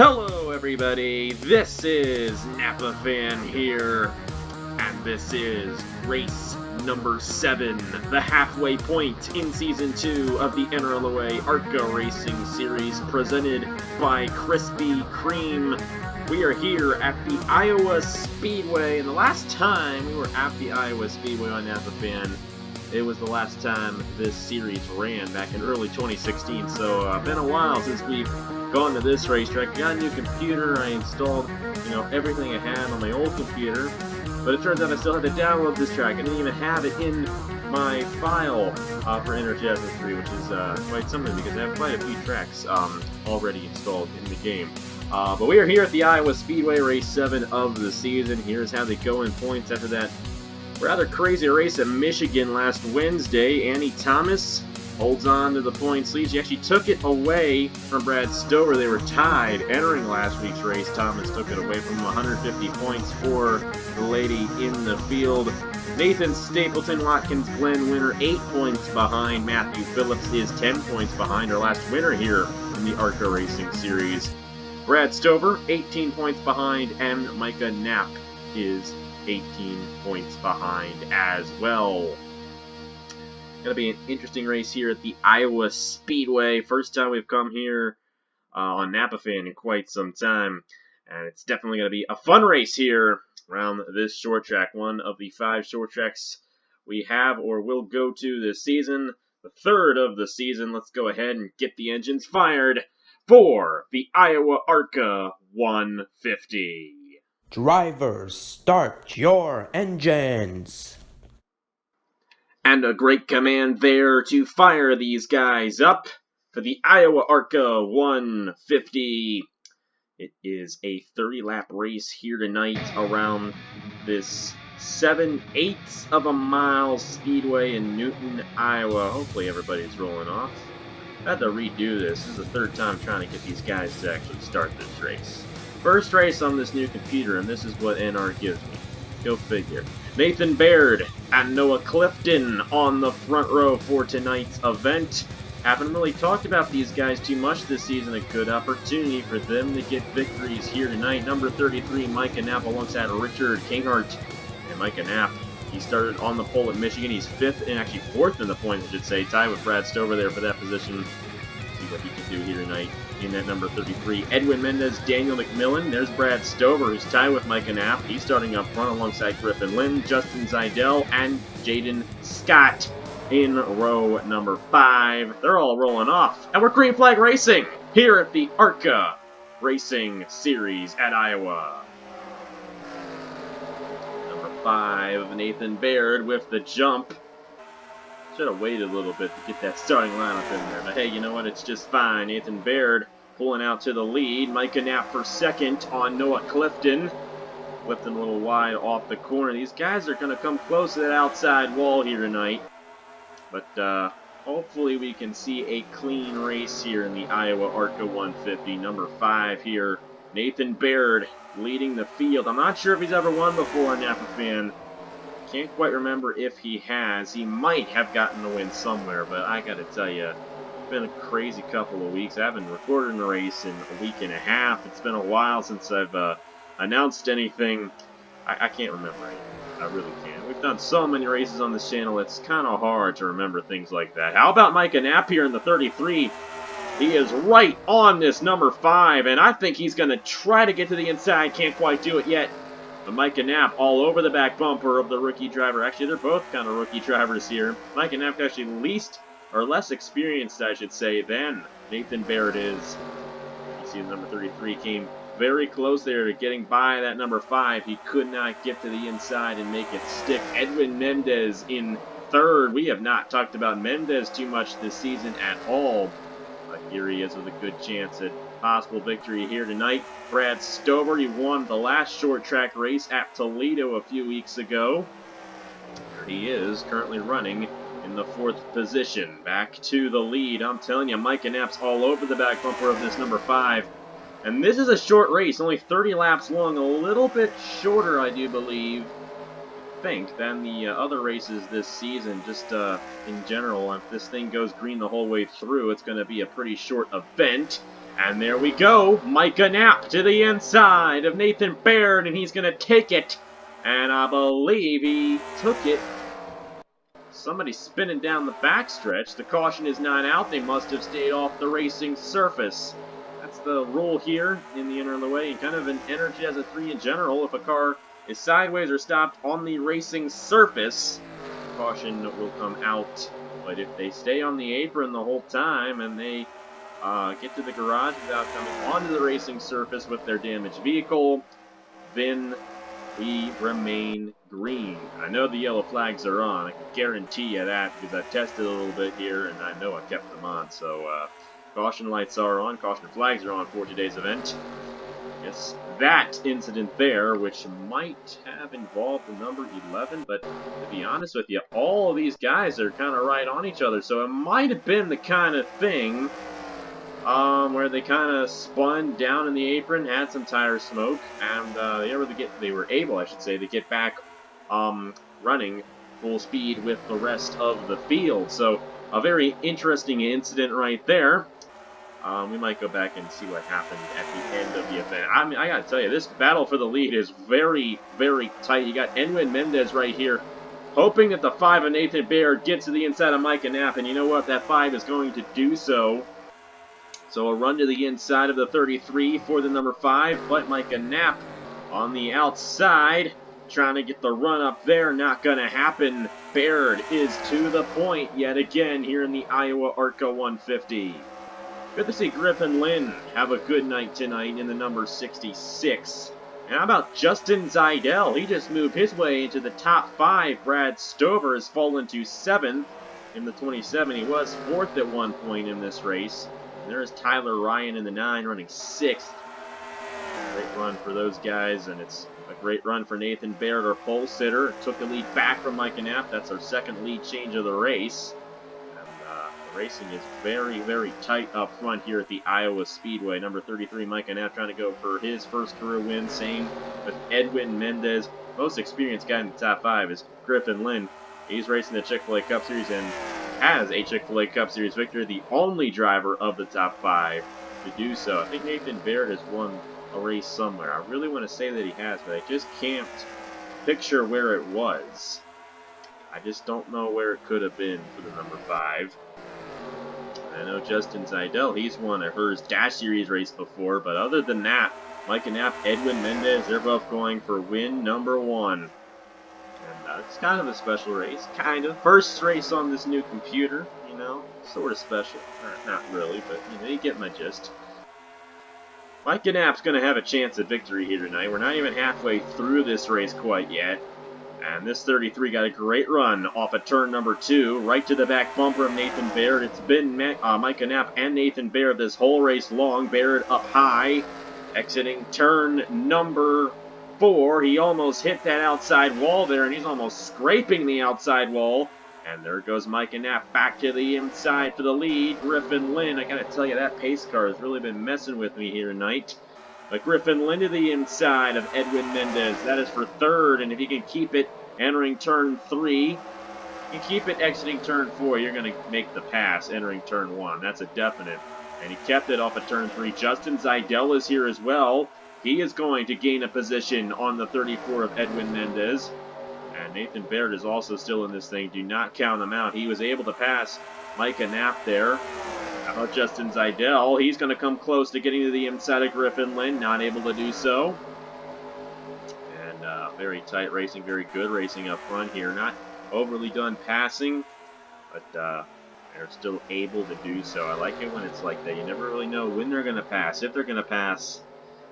Hello everybody, this is Napa Fan here, and this is race number 7, the halfway point in Season 2 of the NRLOA ARCA Racing Series, presented by Krispy Kreme. We are here at the Iowa Speedway, and the last time we were at the Iowa Speedway on Napa Fan, it was the last time this series ran back in early 2016, so been a while since we've gone to this racetrack. I got a new computer, I installed, everything I had on my old computer, but it turns out I still had to download this track. I didn't even have it in my file for Enter 2003, which is quite something because I have quite a few tracks already installed in the game. But we are here at the Iowa Speedway, race 7 of the season. Here's how they go in points after that rather crazy race at Michigan last Wednesday. Annie Thomas holds on to the points lead. She actually took it away from Brad Stover. They were tied entering last week's race. Thomas took it away from 150 points for the lady in the field. Nathan Stapleton, Watkins Glen winner, 8 points behind. Matthew Phillips is 10 points behind, our last winner here in the ARCA Racing Series. Brad Stover, 18 points behind, and Micah Knapp is 18 points behind as well. Going to be an interesting race here at the Iowa Speedway. First time we've come here on Napa Fan in quite some time. And it's definitely going to be a fun race here around this short track. One of the 5 short tracks we have or will go to this season. The 3rd of the season. Let's go ahead and get the engines fired for the Iowa ARCA 150. Drivers, start your engines. And a great command there to fire these guys up for the Iowa ARCA 150. It is a 30-lap race here tonight around this 7/8 of a mile speedway in Newton, Iowa. Hopefully everybody's rolling off. I had to redo this. This is the 3rd time trying to get these guys to actually start this race. First race on this new computer, and this is what NR gives me. Go figure. Nathan Baird and Noah Clifton on the front row for tonight's event. Haven't really talked about these guys too much this season. A good opportunity for them to get victories here tonight. Number 33, Micah Knapp alongside Richard Kinghart. And Micah Knapp, he started on the pole at Michigan. He's 5th and actually 4th in the points, I should say. Tied with Brad Stover there for that position. See what he can do here tonight in that number 33. Edwin Mendez, Daniel McMillan. There's Brad Stover, who's tied with Micah Knapp. He's starting up front alongside Griffin Lynn, Justin Zidell, and Jaden Scott in row number 5. They're all rolling off. And we're green flag racing here at the ARCA Racing Series at Iowa. Number 5, Nathan Baird with the jump. Should have waited a little bit to get that starting lineup in there. But hey, you know what? It's just fine. Nathan Baird pulling out to the lead. Micah Knapp for 2nd on Noah Clifton. Clifton a little wide off the corner. These guys are going to come close to that outside wall here tonight. But hopefully we can see a clean race here in the Iowa ARCA 150. Number 5 here, Nathan Baird leading the field. I'm not sure if he's ever won before, Napa Fan. Can't quite remember if he has. He might have gotten a win somewhere, but I gotta tell you, it's been a crazy couple of weeks. I haven't recorded a race in a week and a half. It's been a while since I've announced anything. I can't remember anything. I really can't. We've done so many races on this channel, it's kind of hard to remember things like that. How about Micah Knapp here in the 33? He is right on this number 5, and I think he's going to try to get to the inside. Can't quite do it yet. But Micah Knapp all over the back bumper of the rookie driver. Actually, they're both kind of rookie drivers here. Micah Knapp actually less experienced, I should say, than Nathan Baird is. You see the number 33 came very close there to getting by that number 5. He could not get to the inside and make it stick. Edwin Mendez in 3rd. We have not talked about Mendez too much this season at all. But here he is with a good chance at possible victory here tonight. Brad Stover, he won the last short track race at Toledo a few weeks ago. There he is, currently running in the 4th position. Back to the lead. I'm telling you, Micah Knapp's all over the back bumper of this number 5. And this is a short race, only 30 laps long, a little bit shorter, I do believe, than the other races this season. Just in general, if this thing goes green the whole way through, it's going to be a pretty short event. And there we go. Micah Knapp to the inside of Nathan Baird, and he's going to take it. And I believe he took it. Somebody spinning down the backstretch. The caution is not out. They must have stayed off the racing surface. That's the rule here in the NRLOA, and kind of an energy as a 3 in general. If a car is sideways or stopped on the racing surface, caution will come out. But if they stay on the apron the whole time and they get to the garage without coming onto the racing surface with their damaged vehicle, then we remain green. I know the yellow flags are on. I can guarantee you that because I've tested a little bit here and I know I kept them on. So caution lights are on. Caution flags are on for today's event. Yes, that incident there, which might have involved the number 11, but to be honest with you, all of these guys are kind of right on each other. So it might have been the kind of thing where they kind of spun down in the apron, had some tire smoke, and they were able, I should say, to get back running full speed with the rest of the field. So a very interesting incident right there. We might go back and see what happened at the end of the event. I mean, I gotta tell you, this battle for the lead is very, very tight. You got Edwin Mendez right here, hoping that the 5 of Nathan Baird gets to the inside of Micah Knapp, and you know what? That 5 is going to do so. So a run to the inside of the 33 for the number 5, but Micah Knapp on the outside, trying to get the run up there. Not going to happen. Baird is to the point yet again here in the Iowa ARCA 150. Good to see Griffin Lynn have a good night tonight in the number 66. And how about Justin Zidell? He just moved his way into the top 5. Brad Stover has fallen to 7th in the 27. He was 4th at one point in this race. And there's Tyler Ryan in the 9 running 6th. Great run for those guys, and it's a great run for Nathan Baird, our pole sitter. Took the lead back from Micah Knapp. That's our second lead change of the race. The racing is very, very tight up front here at the Iowa Speedway. Number 33, Micah Knapp, trying to go for his first career win. Same with Edwin Mendez. Most experienced guy in the top 5 is Griffin Lynn. He's racing the Chick-fil-A Cup Series and has a Chick-fil-A Cup Series victory, the only driver of the top 5 to do so. I think Nathan Baird has won a race somewhere. I really want to say that he has, but I just can't picture where it was. I just don't know where it could have been for the number 5. I know Justin Zidell, he's won a Hers Dash Series race before, but other than that, Micah Knapp, Edwin Mendez, they're both going for win number 1. And it's kind of a special race, kind of. First race on this new computer, you know, sort of special. Not really, but you know, you get my gist. Micah Knapp's going to have a chance at victory here tonight. We're not even halfway through this race quite yet. And this 33 got a great run off of turn number 2, right to the back bumper of Nathan Baird. It's been Micah Knapp and Nathan Baird this whole race long. Baird up high, exiting turn number 4. He almost hit that outside wall there, and he's almost scraping the outside wall. And there goes Micah Knapp back to the inside for the lead. Griffin Lynn, I gotta tell you, that pace car has really been messing with me here tonight. But Griffin Lynn to the inside of Edwin Mendez. That is for 3rd, and if he can keep it entering turn 3, you keep it exiting turn 4, you're going to make the pass entering turn 1. That's a definite. And he kept it off of turn 3. Justin Zidell is here as well. He is going to gain a position on the 34 of Edwin Mendez. And Nathan Baird is also still in this thing. Do not count him out. He was able to pass Micah Knapp there. How about Justin Zidell? He's going to come close to getting to the inside of Griffin Lynn. Not able to do so. And very tight racing, very good racing up front here. Not overly done passing, but they're still able to do so. I like it when it's like that. You never really know when they're going to pass, if they're going to pass.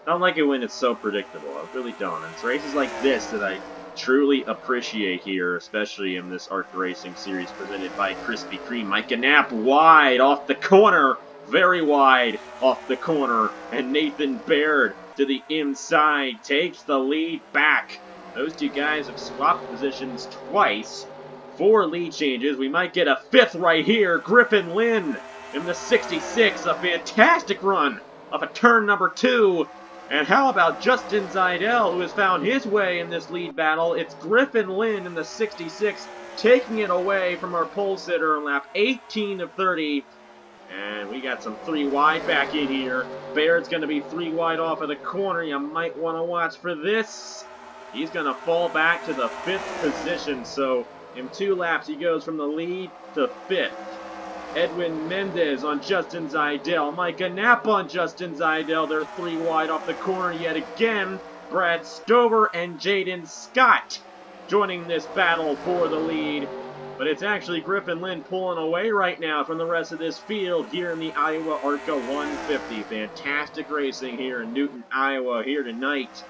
I don't like it when it's so predictable. I really don't. And it's races like this that I truly appreciate here, especially in this ARCA Racing Series presented by Krispy Kreme. Micah Knapp wide off the corner, very wide off the corner, and Nathan Baird to the inside takes the lead back. Those two guys have swapped positions twice. 4 lead changes. We might get a 5th right here. Griffin Lynn in the 66, a fantastic run off of turn number 2. And how about Justin Zidell, who has found his way in this lead battle? It's Griffin Lynn in the 66, taking it away from our pole sitter in lap 18 of 30. And we got some 3 wide back in here. Baird's going to be 3 wide off of the corner. You might want to watch for this. He's going to fall back to the 5th position. So in 2 laps, he goes from the lead to 5th. Edwin Mendez on Justin Zidell. Micah Knapp on Justin Zidell. They're 3 wide off the corner yet again. Brad Stover and Jaden Scott joining this battle for the lead. But it's actually Griffin Lynn pulling away right now from the rest of this field here in the Iowa ARCA 150. Fantastic racing here in Newton, Iowa here tonight.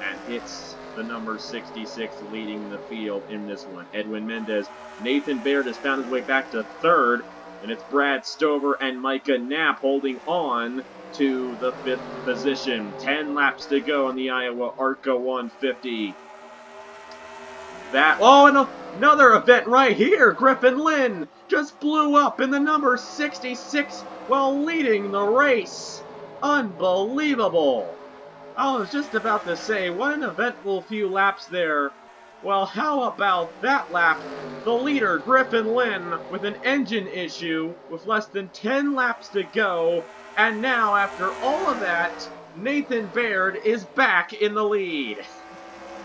And it's the number 66 leading the field in this one. Edwin Mendez. Nathan Baird has found his way back to 3rd. And it's Brad Stover and Micah Knapp holding on to the 5th position. 10 laps to go in the Iowa ARCA 150. And another event right here. Griffin Lynn just blew up in the number 66 while leading the race. Unbelievable. I was just about to say, what an eventful few laps there. Well, how about that lap? The leader, Griffin Lynn, with an engine issue with less than 10 laps to go. And now, after all of that, Nathan Baird is back in the lead.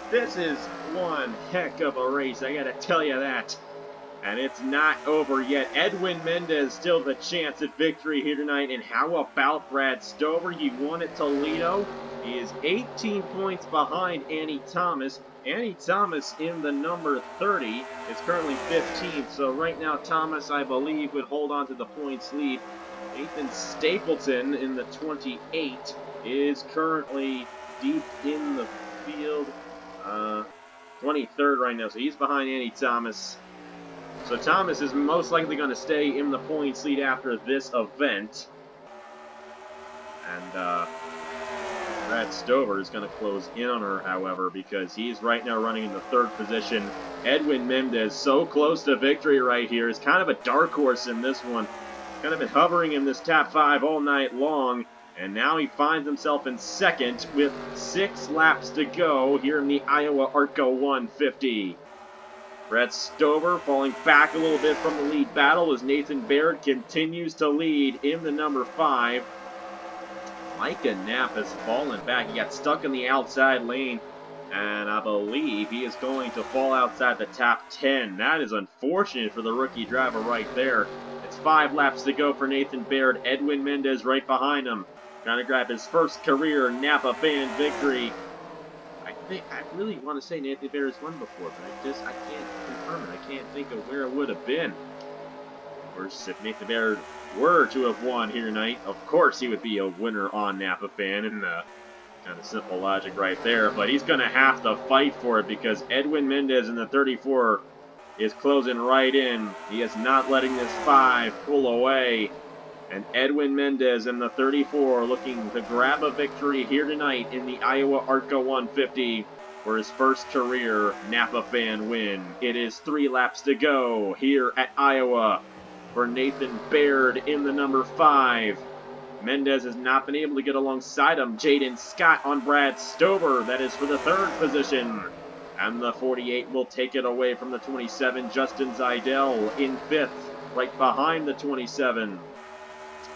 This is one heck of a race, I gotta tell you that. And it's not over yet. Edwin Mendez still the chance at victory here tonight. And how about Brad Stover? He won at Toledo. He is 18 points behind Annie Thomas. Annie Thomas in the number 30 is currently 15th. So right now Thomas, I believe, would hold on to the points lead. Nathan Stapleton in the 28 is currently deep in the field. 23rd right now, so he's behind Annie Thomas. So Thomas is most likely going to stay in the points lead after this event. And Brad Stover is going to close in on her, however, because he's right now running in the 3rd position. Edwin Mendez, so close to victory right here. Is kind of a dark horse in this one. Kind of been hovering in this top 5 all night long. And now he finds himself in 2nd with 6 laps to go here in the Iowa ARCA 150. Brad Stover falling back a little bit from the lead battle as Nathan Baird continues to lead in the number 5. Micah Knapp has fallen back. He got stuck in the outside lane, and I believe he is going to fall outside the top 10. That is unfortunate for the rookie driver right there. It's 5 laps to go for Nathan Baird. Edwin Mendez right behind him, trying to grab his first career Napa Fan victory. I really want to say Nathan Baird has won before, but I can't confirm it. I can't think of where it would have been. Of course, if Nathan Baird were to have won here tonight, of course he would be a winner on Napa Fan, and kind of simple logic right there. But he's going to have to fight for it because Edwin Mendez in the 34 is closing right in. He is not letting this 5 pull away. And Edwin Mendez in the 34 looking to grab a victory here tonight in the Iowa ARCA 150 for his first career Napa Fan win. It is 3 laps to go here at Iowa for Nathan Baird in the number 5. Mendez has not been able to get alongside him. Jaden Scott on Brad Stover. That is for the 3rd position. And the 48 will take it away from the 27. Justin Zidell in 5th, right behind the 27.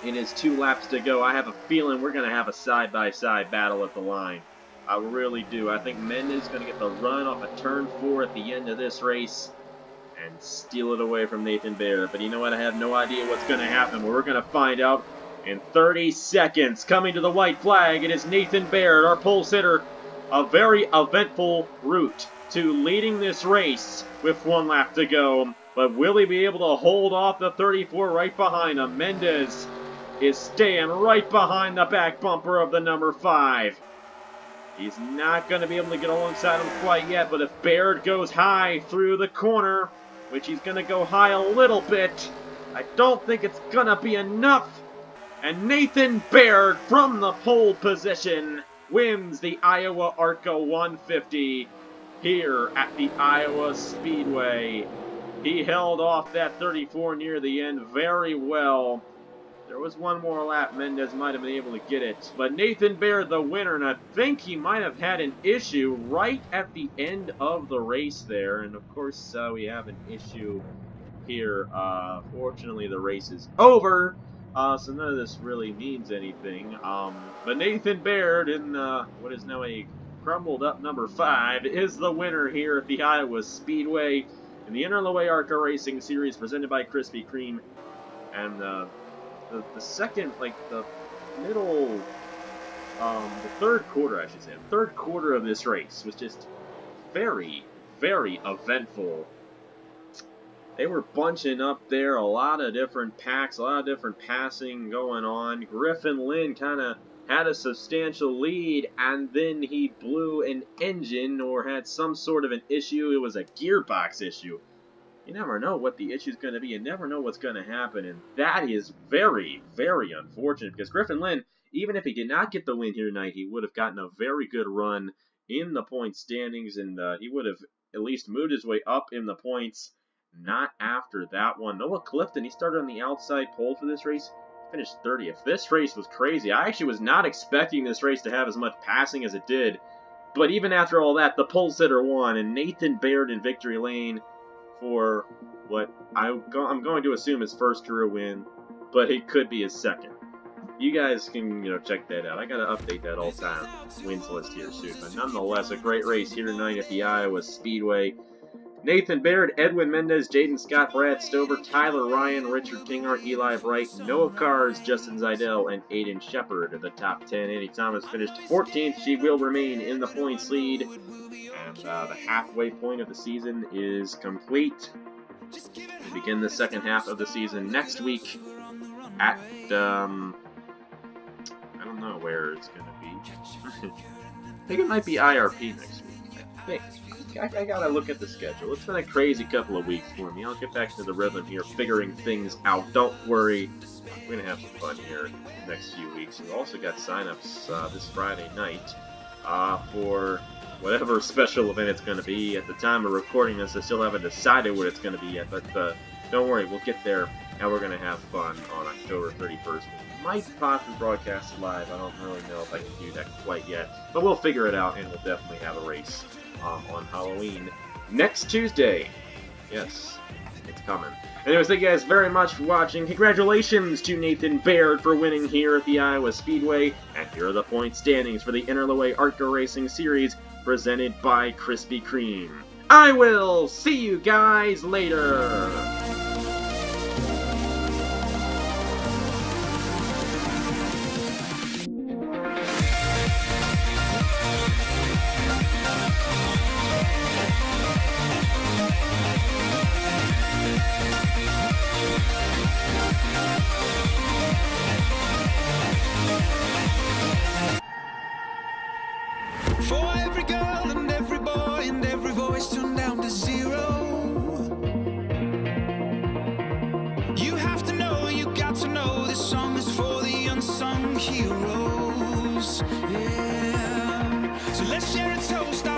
It is 2 laps to go. I have a feeling we're going to have a side-by-side battle at the line. I really do. I think Mendez is going to get the run off of turn 4 at the end of this race and steal it away from Nathan Baird. But you know what? I have no idea what's going to happen. We're going to find out in 30 seconds. Coming to the white flag, it is Nathan Baird, our pole sitter. A very eventful route to leading this race with 1 lap to go. But will he be able to hold off the 34 right behind him? Mendez is staying right behind the back bumper of the number 5. He's not going to be able to get alongside him quite yet, but if Baird goes high through the corner, which he's going to go high a little bit, I don't think it's going to be enough. And Nathan Baird from the pole position wins the Iowa ARCA 150 here at the Iowa Speedway. He held off that 34 near the end very well. There was 1 more lap. Mendez might have been able to get it. But Nathan Baird, the winner, and I think he might have had an issue right at the end of the race there. And, of course, we have an issue here. Fortunately, the race is over. So none of this really means anything. But Nathan Baird in what is now a crumbled up number 5 is the winner here at the Iowa Speedway in the NRLOA ARCA Racing Series presented by Krispy Kreme. And the second, like the middle, the third quarter, I should say, the third quarter of this race was just very, very eventful. They were bunching up there, a lot of different packs, a lot of different passing going on. Griffin Lynn kind of had a substantial lead, and then he blew an engine or had some sort of an issue. It was a gearbox issue. You never know what the issue is going to be. You never know what's going to happen, and that is very, very unfortunate because Griffin Lynn, even if he did not get the win here tonight, he would have gotten a very good run in the point standings, and he would have at least moved his way up in the points. Not after that one. Noah Clifton, he started on the outside pole for this race, finished 30th. This race was crazy. I actually was not expecting this race to have as much passing as it did, but even after all that, the pole sitter won, and Nathan Baird in victory lane for what I'm going to assume his first career win, but it could be his second. You guys can, check that out. I got to update that all-time wins list here soon. But nonetheless, a great race here tonight at the Iowa Speedway. Nathan Baird, Edwin Mendez, Jaden Scott, Brad Stover, Tyler Ryan, Richard Kinghart, Eli Bright, Noah Cars, Justin Zidell, and Aiden Shepard at the top 10. Annie Thomas finished 14th. She will remain in the points lead. And the halfway point of the season is complete. We begin the second half of the season next week at, I don't know where it's going to be. I think it might be IRP next week. I think. I gotta look at the schedule. It's been a crazy couple of weeks for me. I'll get back to the rhythm here, figuring things out. Don't worry. We're gonna have some fun here in the next few weeks. We've also got sign-ups this Friday night for whatever special event it's going to be. At the time of recording this, I still haven't decided what it's going to be yet, but don't worry, we'll get there, and we're going to have fun on October 31st. We might possibly broadcast live. I don't really know if I can do that quite yet, but we'll figure it out, and we'll definitely have a race on Halloween next Tuesday. Yes, it's coming. Anyways, thank you guys very much for watching. Congratulations to Nathan Baird for winning here at the Iowa Speedway, and here are the point standings for the NRLOA ARCA Racing Series presented by Krispy Kreme. I will see you guys later! For every girl and every boy and every voice tuned down to 0. You have to know, you got to know, this song is for the unsung heroes. Yeah. So let's share a toast.